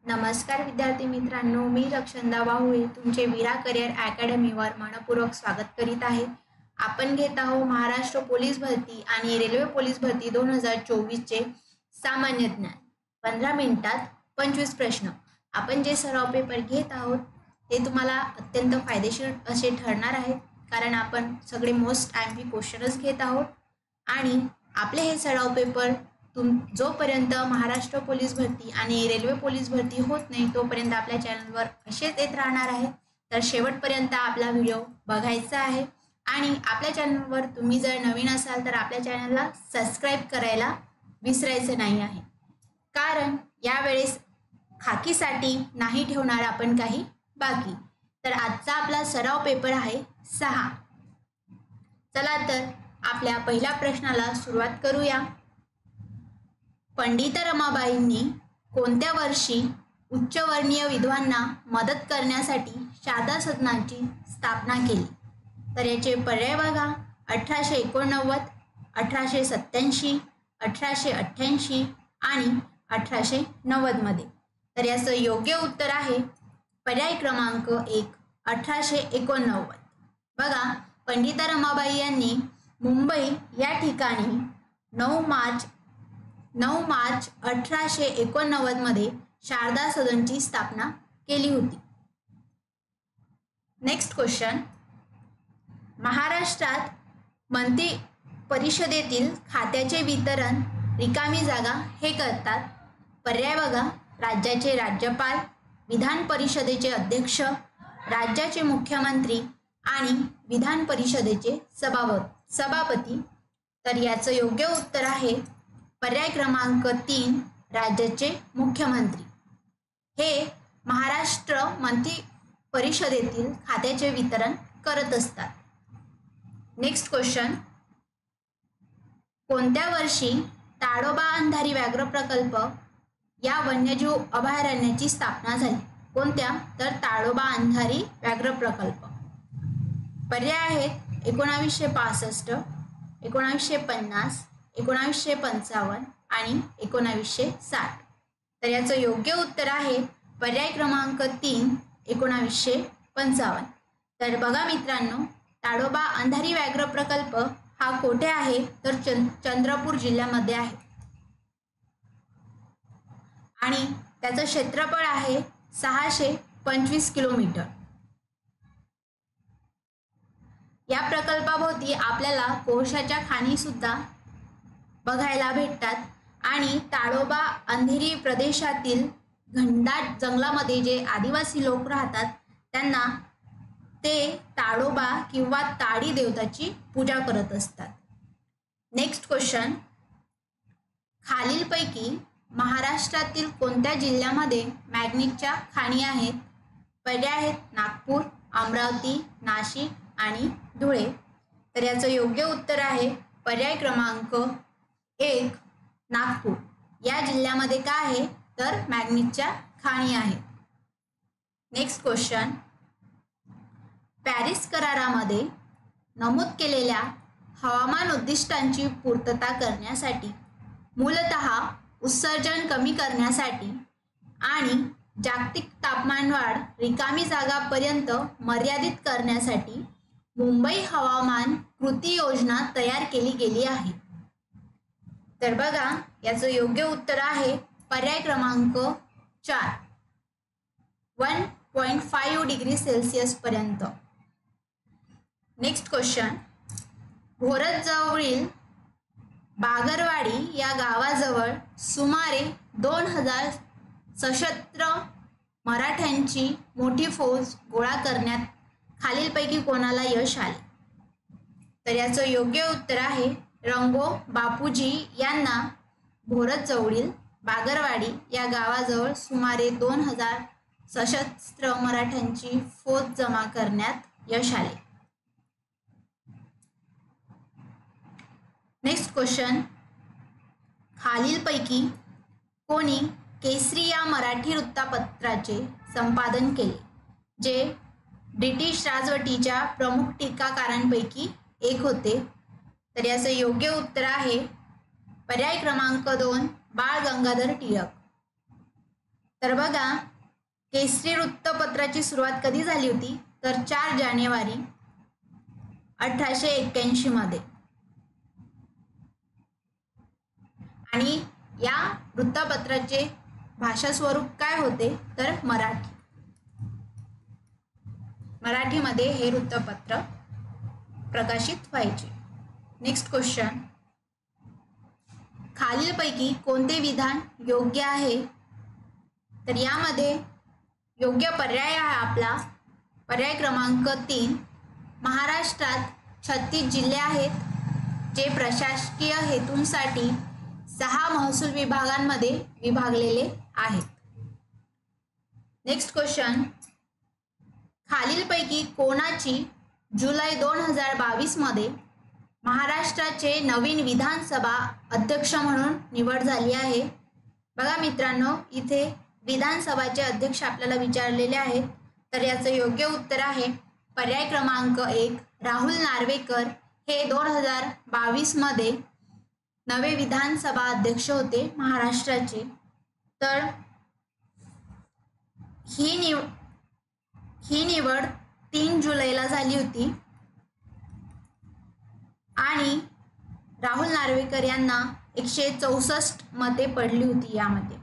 नमस्कार विद्यार्थी मित्रांनो, मी रक्षंदा वाहुळे तुमचे वीरा करिअर अकॅडमीवर मनपूर्वक स्वागत करीत आहे। आपण घेत आहोत महाराष्ट्र पोलीस भरती आणि रेल्वे पोलीस भरती 2024 चे सामान्य ज्ञान 15 मिनिटात 25 प्रश्न। आपण जे सराव पेपर घेत आहोत ते तुम्हाला अत्यंत फायदेशीर असे ठरणार आहे, कारण आपण सगळे मोस्ट एमपी क्वेश्चन्स घेत आहोत आणि आपले हे सराव पेपर जोपर्यंत महाराष्ट्र पोलीस भरती आणि रेल्वे पोलीस भरती होत नाही तोपर्यंत आपल्या चॅनलवर असेच येत राहणार आहे। तर शेवटपर्यंत आपला व्हिडिओ बघायचा आहे आणि आपल्या चॅनलवर तुम्ही जर नवीन असाल तर आपल्या चॅनलला सबस्क्राइब करायला विसरायचं नाही आहे, कारण यावेळेस खाकीसाठी नाही ठेवणार आपण काही बाकी। तर आजचा आपला सराव पेपर आहे 6। चला तर आपल्या पहिल्या प्रश्नाला सुरुवात करूया। पंडित रमाबाईंनी कोणत्या वर्षी उच्चवर्णीय विधवांना मदत करण्यासाठी शारदा सदनाची स्थापना केली? तर याचे पर्याय बघा। 1889, 1887, 1888 आणि 1890 मध्ये। तर याचं योग्य उत्तर आहे पर्याय क्रमांक 1, 1889। बघा, पंडित रमाबाई यांनी मुंबई या ठिकाणी 9 मार्च 1889 मध्ये शारदा सदनची स्थापना केली होती। नेक्स्ट क्वेश्चन, महाराष्ट्रात मंत्री परिषदेतील खात्याचे वितरण रिकामी जागा हे करतात? पर्याय बघा। राज्याचे राज्यपाल, विधान परिषदेचे अध्यक्ष, राज्याचे मुख्यमंत्री आणि विधान परिषदेचे सभापती। तर याचं योग्य उत्तर आहे पर्याय क्रमांक 3, राज्याचे मुख्यमंत्री हे महाराष्ट्र मंत्री परिषदेतील खात्याचे वितरण करत असतात। नेक्स्ट क्वेश्चन, कोणत्या वर्षी ताडोबा अंधारी व्याघ्र प्रकल्प या वन्यजीव अभयारण्याची स्थापना झाली? कोणत्या? तर ताडोबा अंधारी व्याघ्र प्रकल्प। पर्याय आहेत 1965, 1950, 1955 आणि 1960। तर याचं योग्य उत्तर आहे पर्याय क्रमांक 3, 1955। तर बघा मित्रांनो, ताडोबा अंधारी व्याघ्र प्रकल्प हा कोठे आहे? तर चंद्रपूर जिल्ह्यामध्ये आहे आणि त्याचं क्षेत्रफळ आहे 625 किलोमीटर। या प्रकल्पाभोवती आपल्याला कोळशाच्या खाणी सुद्धा बघायला भेटतात आणि ताडोबा अंधारी प्रदेशातील घनदाट जंगलामध्ये जे आदिवासी लोक राहतात त्यांना ते ताडोबा किंवा ताडी देवताची पूजा करत असतात। नेक्स्ट क्वेश्चन, खालीलपैकी महाराष्ट्रातील कोणत्या जिल्ह्यामध्ये मॅग्नीजच्या खाणी आहेत? पर्याय आहेत नागपूर, अमरावती, नाशिक आणि धुळे। तर याचं योग्य उत्तर आहे पर्याय क्रमांक 1, नागपूर या जिल्ह्यामध्ये काय आहे? तर मॅग्नीजच्या खाणी आहेत। नेक्स्ट क्वेश्चन, पॅरिस करारामध्ये नमूद केलेल्या हवामान उद्दिष्टांची पूर्तता करण्यासाठी, मूलतः उत्सर्जन कमी करण्यासाठी आणि जागतिक तापमानवाढ रिकामी जागापर्यंत मर्यादित करण्यासाठी मुंबई हवामान कृती योजना तयार केली गेली आहे। तर बघा, याचं योग्य उत्तर आहे पर्याय क्रमांक 4, 1.5 डिग्री सेल्सिअस पर्यंत। नेक्स्ट क्वेश्चन, भोरजजवळील बागरवाडी या गावाजवळ सुमारे 2000 सशस्त्र मराठ्यांची मोठी फौज गोळा करण्यात खालीलपैकी कोणाला यश आले? तर याचं योग्य उत्तर आहे रंगो बापूजी यांना भोरजजवळील बागरवाडी या गावाजवळ सुमारे 2000 सशस्त्र मराठ्यांची फौज जमा करण्यात यश आले। नेक्स्ट क्वेश्चन, खालीलपैकी कोणी केसरी या मराठी वृत्तपत्राचे संपादन केले, जे ब्रिटिश राजवटीच्या प्रमुख टीकाकारांपैकी एक होते? तर याचं योग्य उत्तर आहे पर्याय क्रमांक 2, बाळ गंगाधर टिळक। तर बघा, केसरी वृत्तपत्राची सुरुवात कधी झाली होती तर 4 जानेवारी 1881 मध्ये. आणि या वृत्तपत्राचे भाषा स्वरूप काय होते तर मराठी. मराठीमध्ये हे वृत्तपत्र प्रकाशित व्हायचे. नेक्स्ट क्वेश्चन, खालीलपैकी कोणते विधान योग्य आहे? तर यामध्ये योग्य पर्याय आहे आपला पर्याय क्रमांक 3. महाराष्ट्रात 36 जिल्हे आहेत जे प्रशासकीय हेतूंसाठी 6 महसूल विभागांमध्ये विभागलेले आहेत. नेक्स्ट क्वेश्चन, खालीलपैकी कोणाची जुलै 2022 मध्ये महाराष्ट्राचे नवीन विधानसभा अध्यक्ष म्हणून निवड झाली आहे? बघा मित्रांनो, इथे विधानसभाचे अध्यक्ष आपल्याला विचारलेले आहेत. तर याचं योग्य उत्तर आहे पर्याय क्रमांक 1 राहुल नार्वेकर. हे 2022 मध्ये नवे विधानसभा अध्यक्ष होते महाराष्ट्राचे. तर ही निवड 3 जुलैला झाली होती आणि राहुल नार्वेकर यांना 164 मते पडली होती यामध्ये.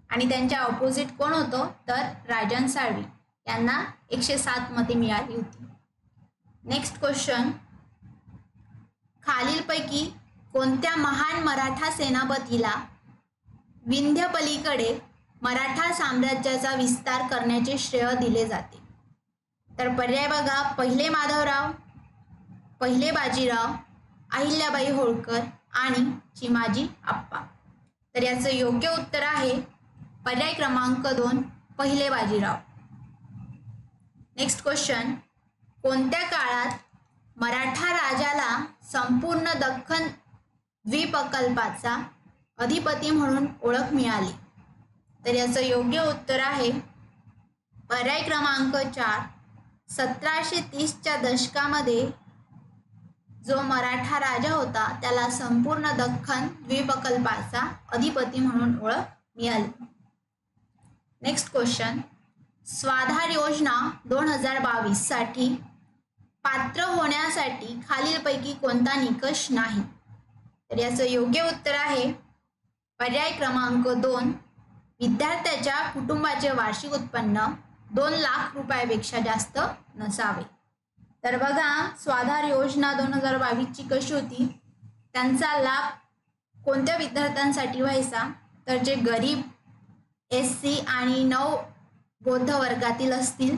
आणि त्यांच्या ऑपोजिट कोण होतं तर राजन साळवी यांना 107 मते मिळाली होती. नेक्स्ट क्वेश्चन, खालीलपैकी कोणत्या महान मराठा सेनापतीला विंध्य पलीकडे मराठा साम्राज्याचा विस्तार करण्याचे श्रेय दिले जाते? तर पर्याय बघा, पहिले माधवराव, पहिले बाजीराव, अहिल्याबाई होळकर आणि चिमाजी आप्पा. तर याचं योग्य उत्तर आहे पर्याय क्रमांक 2 पहिले बाजीराव. नेक्स्ट क्वेश्चन, कोणत्या काळात मराठा राजाला संपूर्ण दख्खन द्वीपकल्पाचा अधिपती म्हणून ओळख मिळाली? तर याचं योग्य उत्तर आहे पर्याय क्रमांक 4 1730च्या दशकामध्ये जो मराठा राजा होता त्याला संपूर्ण दख्खन द्वीपकल्पाचा अधिपती म्हणून ओळख मिळाली. नेक्स्ट क्वेश्चन, स्वाधार योजना 2022 साठी पात्र होण्यासाठी खालीलपैकी कोणता निकष नाही? तर याचं योग्य उत्तर आहे पर्याय क्रमांक 2 विद्यार्थ्याच्या कुटुंबाचे वार्षिक उत्पन्न 2 लाख रुपयापेक्षा जास्त नसावे. तर बघा, स्वाधार योजना 2022 ची कशी होती, त्यांचा लाभ कोणत्या विद्यार्थ्यांसाठी व्हायचा तर जे गरीब SC आणि 9 बौद्ध वर्गातील असतील,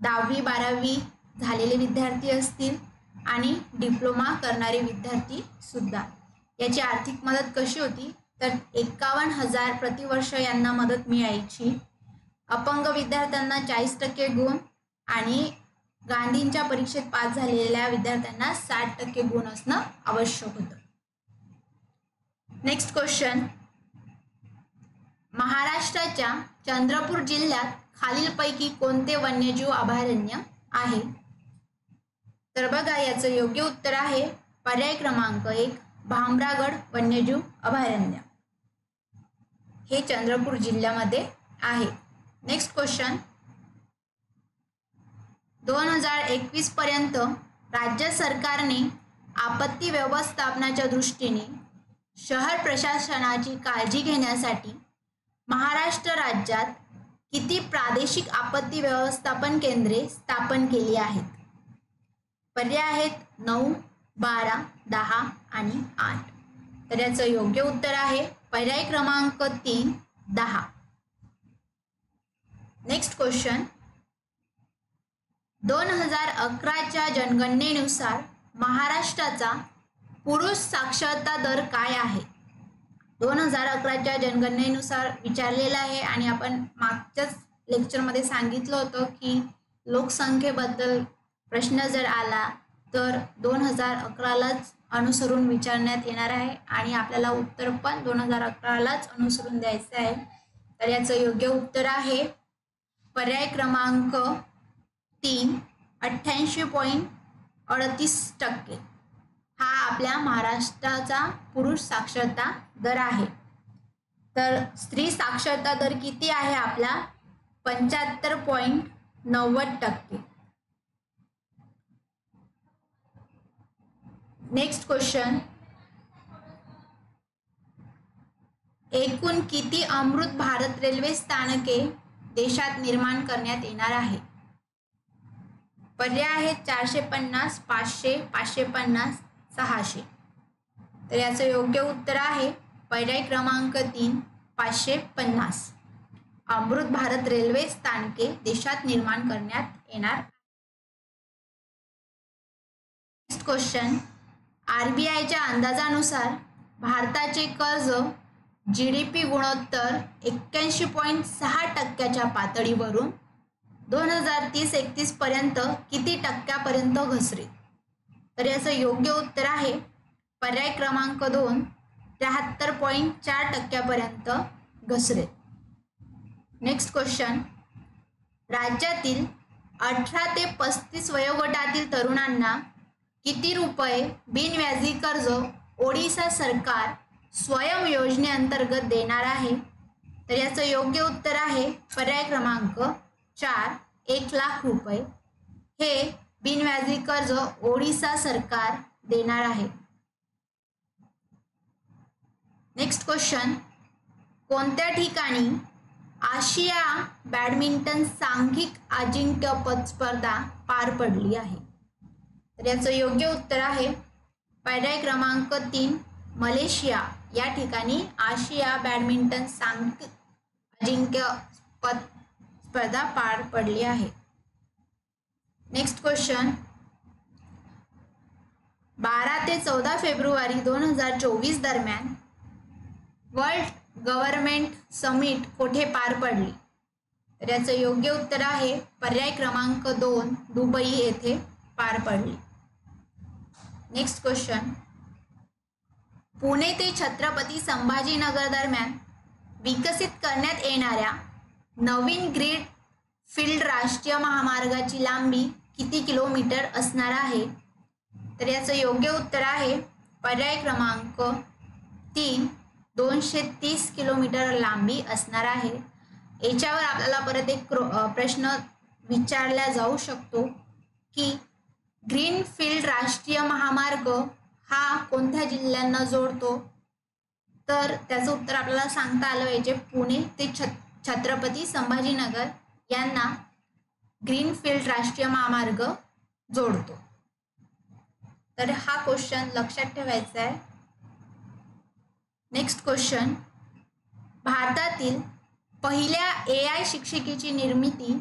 10वी 12वी झालेले विद्यार्थी असतील आणि डिप्लोमा करणारे विद्यार्थी सुद्धा. याची आर्थिक मदत कशी होती तर 51,000 प्रतिवर्ष यांना मदत मिळायची. अपंग विद्यार्थ्यांना 40% गुण आणि गांधींच्या परीक्षेत पास झालेल्या विद्यार्थ्यांना 60% गुण असणं आवश्यक होतं. नेक्स्ट क्वेश्चन, महाराष्ट्राच्या चंद्रपूर जिल्ह्यात खालीलपैकी कोणते वन्यजीव अभयारण्य आहे? तर बघा, याचं योग्य उत्तर आहे पर्याय क्रमांक 1 भामरागड वन्यजीव अभयारण्य. हे चंद्रपूर जिल्ह्यामध्ये आहे. नेक्स्ट क्वेश्चन, 2021 पर्यंत राज्य सरकारने आपत्ती व्यवस्थापनाच्या दृष्टीने शहर प्रशासनाची काळजी घेण्यासाठी महाराष्ट्र राज्यात किती प्रादेशिक आपत्ती व्यवस्थापन केंद्रे स्थापन केली आहेत? पर्याय आहेत 9, 12, 10 आणि 8. तर याचं योग्य उत्तर आहे पर्याय क्रमांक 3 10. नेक्स्ट क्वेश्चन, 2011च्या जनगणनेनुसार महाराष्ट्राचा पुरुष साक्षरता दर काय आहे? 2011च्या जनगणनेनुसार विचारलेला आहे आणि आपण मागच्याच लेक्चरमध्ये सांगितलं होतं की लोकसंख्येबद्दल प्रश्न जर आला तर 2011लाच अनुसरून विचारण्यात येणार आहे आणि आपल्याला उत्तर पण 2011लाच अनुसरून द्यायचं आहे. तर याचं योग्य उत्तर आहे पर्याय क्रमांक 3 88.38%. हा आपल्या महाराष्ट्राचा पुरुष साक्षरता दर आहे. तर स्त्री साक्षरता दर किती आहे आपला? 75.90%. नेक्स्ट क्वेश्चन, एकूण किती अमृत भारत रेल्वे स्थानके देशात निर्माण करण्यात येणार आहे? पर्याय आहेत 450, 500, 550, 600. तर याचं योग्य उत्तर आहे पर्याय क्रमांक 3, 550. अमृत भारत रेल्वे स्थानके देशात निर्माण करण्यात येणार. नेक्स्ट क्वेश्चन, RBIच्या अंदाजानुसार भारताचे कर्ज GDP गुणोत्तर 81.6% पातळीवरून 2030-31 पर्यंत किती टक्क्यापर्यंत घसरेल? तर याचं योग्य उत्तर आहे पर्याय क्रमांक 2, 73.4% घसरेल. नेक्स्ट क्वेश्चन, राज्यातील 18 ते 35 वयोगटातील तरुणांना किती रुपये बिनव्याजी कर्ज ओडिशा सरकार स्वयं योजनेअंतर्गत देणार आहे? तर याचं योग्य उत्तर आहे पर्याय क्रमांक 4, 1 लाख रुपये हे बिनव्याजी कर्ज ओडिशा सरकार देणार आहे. नेक्स्ट क्वेश्चन, कोणत्या ठिकाणी आशिया बॅडमिंटन सांघिक अजिंक्यपद स्पर्धा पार पडली आहे? तर याचं योग्य उत्तर आहे पर्याय क्रमांक 3, मलेशिया या ठिकाणी आशिया बॅडमिंटन सांघिक अजिंक्यपद स्पर्धा पार पडली आहे. नेक्स्ट क्वेश्चन, 12 ते 14 फेब्रुवारी 2024 दरम्यान वर्ल्ड गव्हर्नमेंट समिट कोठे पार पडली? तर याचं योग्य उत्तर आहे पर्याय क्रमांक 2, दुबई येथे पार पडली. नेक्स्ट क्वेश्चन, पुणे ते छत्रपती संभाजीनगर दरम्यान विकसित करण्यात येणाऱ्या नवीन ग्रीन फील्ड राष्ट्रीय महामार्गाची लांबी किती किलोमीटर असणार आहे? तर याचं योग्य उत्तर आहे पर्याय क्रमांक 3, 230 किलोमीटर लांबी असणार आहे. याच्यावर आपल्याला परत एक प्रश्न विचारला जाऊ शकतो की ग्रीनफील्ड राष्ट्रीय महामार्ग हा कोणत्या जिल्ह्यांना जोडतो? तर त्याचं उत्तर आपल्याला सांगता आलं पाहिजे. पुणे ते छत्रपती संभाजीनगर यांना ग्रीनफील्ड राष्ट्रीय महामार्ग जोडतो. तर हा क्वेश्चन लक्षात ठेवायचा आहे. नेक्स्ट क्वेश्चन, भारतातील पहिल्या AI शिक्षिकेची निर्मिती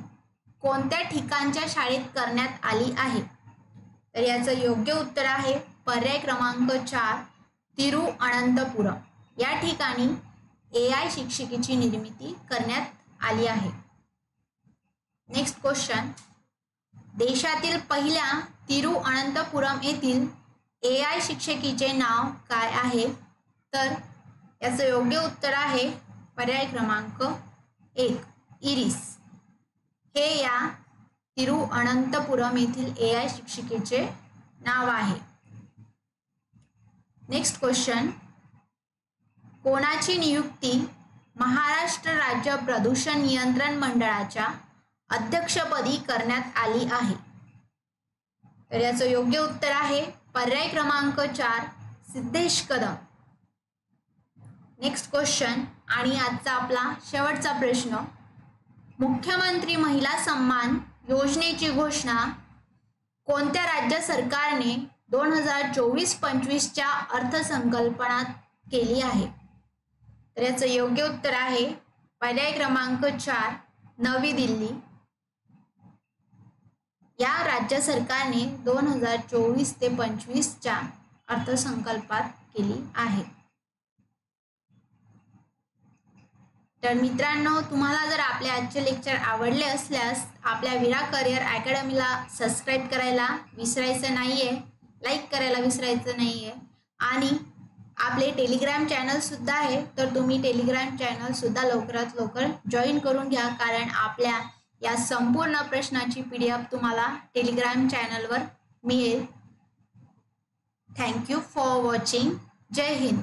कोणत्या ठिकाणच्या शाळेत करण्यात आली आहे? तर याचं योग्य उत्तर आहे पर्याय क्रमांक 4, तिरुअनंतपुरम या ठिकाणी AI शिक्षिकेची निर्मिती करण्यात आली आहे. नेक्स्ट क्वेश्चन, देशातील पहिल्या तिरुअनंतपुरम येथील AI शिक्षिकेचे नाव काय आहे? तर याचं योग्य उत्तर आहे पर्याय क्रमांक 1, इरिस हे या तिरुअनंतपुरम येथील AI शिक्षिकेचे नाव आहे. नेक्स्ट क्वेश्चन, कोणाची नियुक्ती महाराष्ट्र राज्य प्रदूषण नियंत्रण मंडळाच्या अध्यक्षपदी करण्यात आली आहे? तर याचं योग्य उत्तर आहे पर्याय क्रमांक 4, सिद्धेश कदम. नेक्स्ट क्वेश्चन आणि आजचा आपला शेवटचा प्रश्न, मुख्यमंत्री महिला सन्मान योजनेची घोषणा कोणत्या राज्य सरकारने 2024-25च्या अर्थसंकल्पात केली आहे? तर याचं योग्य उत्तर आहे पर्याय क्रमांक 4, नवी दिल्ली या राज्य सरकारने 2024 ते 25च्या अर्थसंकल्पात केली आहे. तर मित्रांनो, तुम्हाला जर आपले आजचे लेक्चर आवडले असल्यास आपल्या विरा करिअर अकॅडमीला सबस्क्राईब करायला विसरायचं नाहीये, लाईक करायला विसरायचं नाहीये आणि आपले टेलिग्राम चॅनल सुद्धा आहे. तर तुम्ही टेलिग्राम चॅनल सुद्धा लवकरात लवकर जॉईन करून घ्या, कारण आपल्या या संपूर्ण प्रश्नाची PDF तुम्हाला टेलिग्राम चॅनलवर मिळेल. Thank you for watching. जय हिंद.